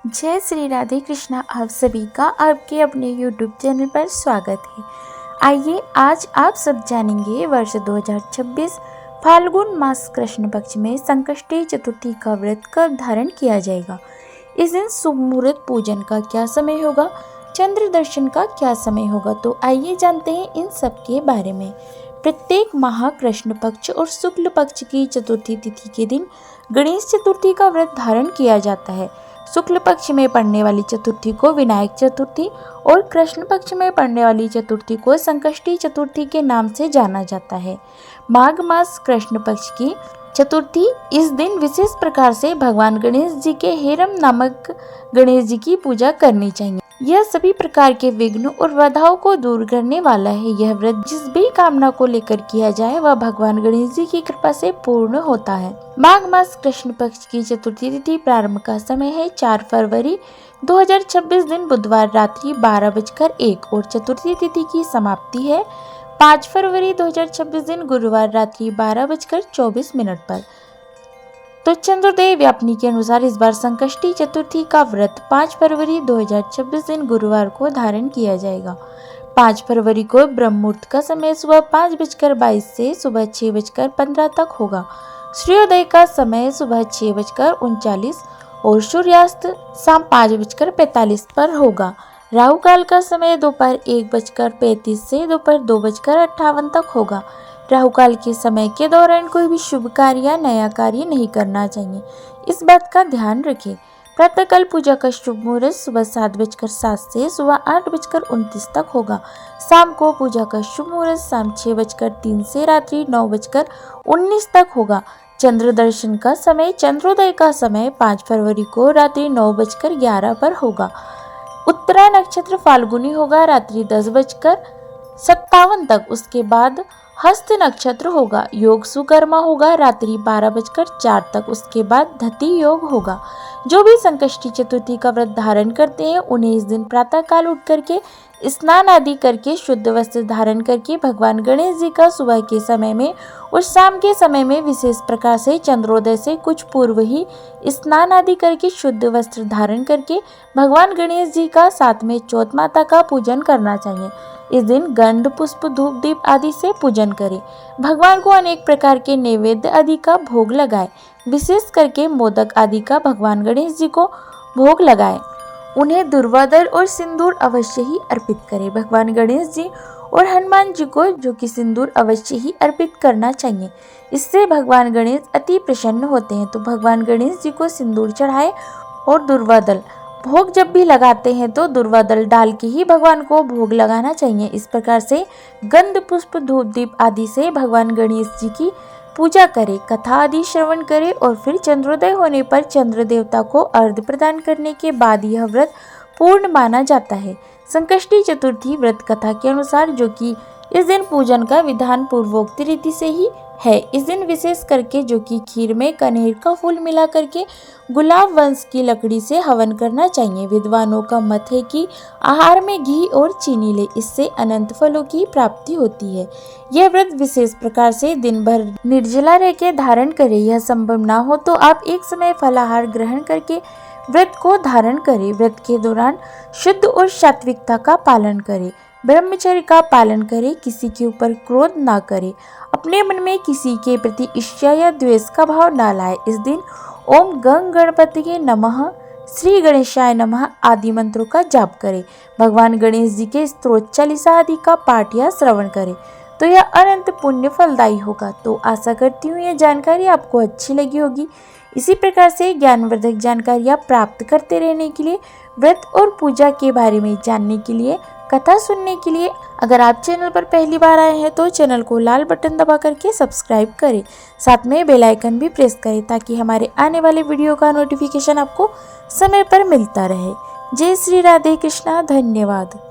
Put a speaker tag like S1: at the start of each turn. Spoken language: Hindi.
S1: जय श्री राधे कृष्णा। आप सभी का आपके अपने YouTube चैनल पर स्वागत है। आइए आज आप सब जानेंगे वर्ष 2026 फाल्गुन मास कृष्ण पक्ष में संकष्टी चतुर्थी का व्रत कब धारण किया जाएगा। इस दिन शुभ मुहूर्त पूजन का क्या समय होगा, चंद्र दर्शन का क्या समय होगा। तो आइए जानते हैं इन सब के बारे में। प्रत्येक माह कृष्ण पक्ष और शुक्ल पक्ष की चतुर्थी तिथि के दिन गणेश चतुर्थी का व्रत धारण किया जाता है। शुक्ल पक्ष में पड़ने वाली चतुर्थी को विनायक चतुर्थी और कृष्ण पक्ष में पड़ने वाली चतुर्थी को संकष्टी चतुर्थी के नाम से जाना जाता है। माघ मास कृष्ण पक्ष की चतुर्थी इस दिन विशेष प्रकार से भगवान गणेश जी के हेरम नामक गणेश जी की पूजा करनी चाहिए। यह सभी प्रकार के विघ्न और बाधाओं को दूर करने वाला है। यह व्रत जिस भी कामना को लेकर किया जाए वह भगवान गणेश जी की कृपा से पूर्ण होता है। माघ मास कृष्ण पक्ष की चतुर्थी तिथि प्रारंभ का समय है 4 फरवरी 2026 दिन बुधवार रात्रि 12:01 और चतुर्थी तिथि की समाप्ति है 5 फरवरी 2026 दिन गुरुवार रात्रि 12:24 पर। तो चंद्रोदय व्यापनी के अनुसार इस बार संकष्टी चतुर्थी का व्रत 5 फरवरी 2026 दिन गुरुवार को धारण किया जाएगा। 5 फरवरी को ब्रह्म मुहूर्त का समय सुबह 5:22 से सुबह 6:15 तक होगा। सूर्योदय का समय सुबह 6:39 और सूर्यास्त शाम 5:45 पर होगा। राहु काल का समय दोपहर 1:35 से दोपहर 2:58 तक होगा। राहु काल के समय के दौरान कोई भी शुभ कार्य या नया कार्य नहीं करना चाहिए, इस बात का ध्यान रखें। प्रातःकाल पूजा का शुभ मुहूर्त सुबह 7:07 से सुबह 8:29 तक होगा। शाम को पूजा का शुभ मुहूर्त शाम 6:03 से रात्रि 9:19 तक होगा। चंद्र दर्शन का समय चंद्रोदय का समय 5 फरवरी को रात्रि 9:11 पर होगा। उत्तरा नक्षत्र फाल्गुनी होगा रात्रि 10:57 तक। उसके बाद हस्त नक्षत्र होगा। योग सुकर्मा होगा रात्रि 12:04 तक। उसके बाद धति योग होगा। जो भी संकष्टी चतुर्थी का व्रत धारण करते हैं उन्हें इस दिन प्रातः काल उठ करके स्नान आदि करके शुद्ध वस्त्र धारण करके भगवान गणेश जी का सुबह के समय में और शाम के समय में विशेष प्रकार से चंद्रोदय से कुछ पूर्व ही स्नान आदि करके शुद्ध वस्त्र धारण करके भगवान गणेश जी का साथ में चौथ माता का पूजन करना चाहिए। इस दिन गंध पुष्प धूप दीप आदि से पूजन करें। भगवान को अनेक प्रकार के नैवेद्य आदि का भोग लगाए, विशेष करके मोदक आदि का भगवान गणेश जी को भोग लगाए। उन्हें दुर्वादल और सिंदूर अवश्य ही अर्पित करें। भगवान गणेश जी और हनुमान जी को जो कि सिंदूर अवश्य ही अर्पित करना चाहिए, इससे भगवान गणेश अति प्रसन्न होते हैं। तो भगवान गणेश जी को सिंदूर चढ़ाए और दुर्वादल भोग जब भी लगाते हैं तो दुर्वादल डाल के ही भगवान को भोग लगाना चाहिए। इस प्रकार से गंध पुष्प धूप दीप आदि से भगवान गणेश जी की पूजा करें, कथा आदि श्रवण करें और फिर चंद्रोदय होने पर चंद्र देवता को अर्घ्य प्रदान करने के बाद यह व्रत पूर्ण माना जाता है। संकष्टी चतुर्थी व्रत कथा के अनुसार जो कि इस दिन पूजन का विधान पूर्वोक्त रीति से ही है। इस दिन विशेष करके जो कि खीर में कनेर का फूल मिला करके गुलाब वंश की लकड़ी से हवन करना चाहिए। विद्वानों का मत है कि आहार में घी और चीनी ले, इससे अनंत फलों की प्राप्ति होती है। यह व्रत विशेष प्रकार से दिन भर निर्जला रह के धारण करें। यह संभव ना हो तो आप एक समय फलाहार ग्रहण करके व्रत को धारण करें। व्रत के दौरान शुद्ध और सात्विकता का पालन करें, ब्रह्मचर्य का पालन करें, किसी के ऊपर क्रोध ना करें, अपने मन में किसी के प्रति ईर्ष्या या द्वेष का भाव ना लाए। इस दिन ओम गंग गणपति नमः, श्री गणेशाय नमः आदि मंत्रों का जाप करें। भगवान गणेश जी के स्तोत्र चालीसा आदि का पाठ या श्रवण करें तो यह अनंत पुण्य फलदायी होगा। तो आशा करती हूँ यह जानकारी आपको अच्छी लगी होगी। इसी प्रकार से ज्ञानवर्धक जानकारियाँ प्राप्त करते रहने के लिए, व्रत और पूजा के बारे में जानने के लिए, कथा सुनने के लिए अगर आप चैनल पर पहली बार आए हैं तो चैनल को लाल बटन दबा करके सब्सक्राइब करें, साथ में बेल आइकन भी प्रेस करें ताकि हमारे आने वाले वीडियो का नोटिफिकेशन आपको समय पर मिलता रहे। जय श्री राधे कृष्णा। धन्यवाद।